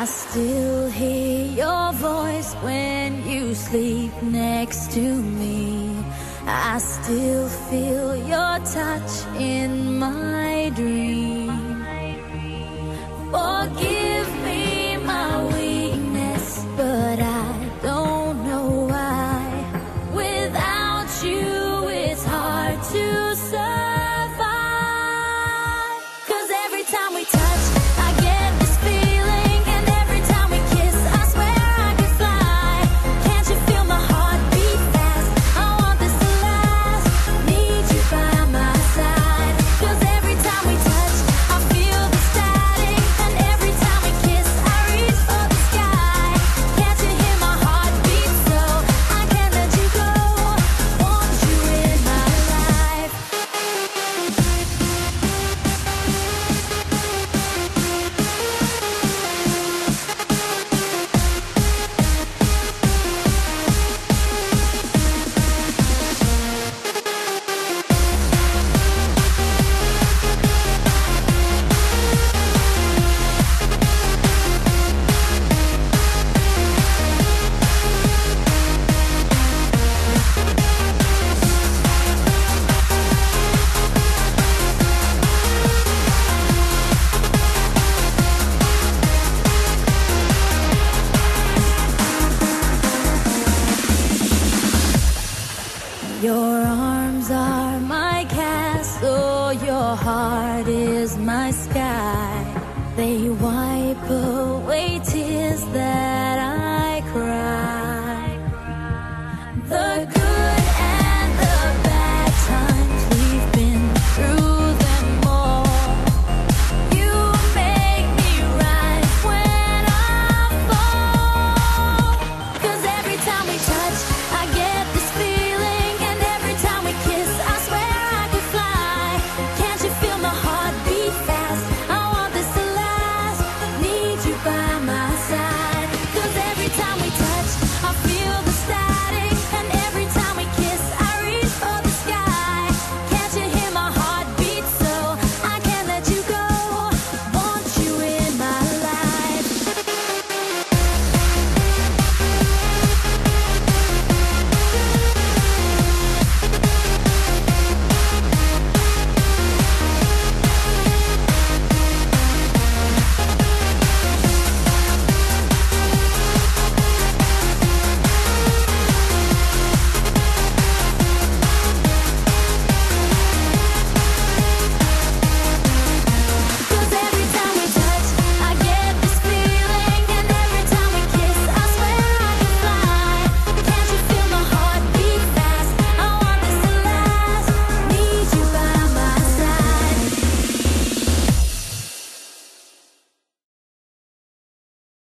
I still hear your voice when you sleep next to me. I still feel your touch in my dream. Forgive me my weakness, but I don't know why. Without you, it's hard to survive. 'Cause every time we touch, I get this feeling, and every time we kiss, I swear I could fly. Can't you feel my heart beat fast? I want this to last. Need you by my side. 'Cause every time we touch, I feel the static, and every time we kiss, I reach for the sky. Can't you hear my heart beat? So I can't let you go. Want you in my life. Your arms are my castle, your heart is my sky. They wipe away tears that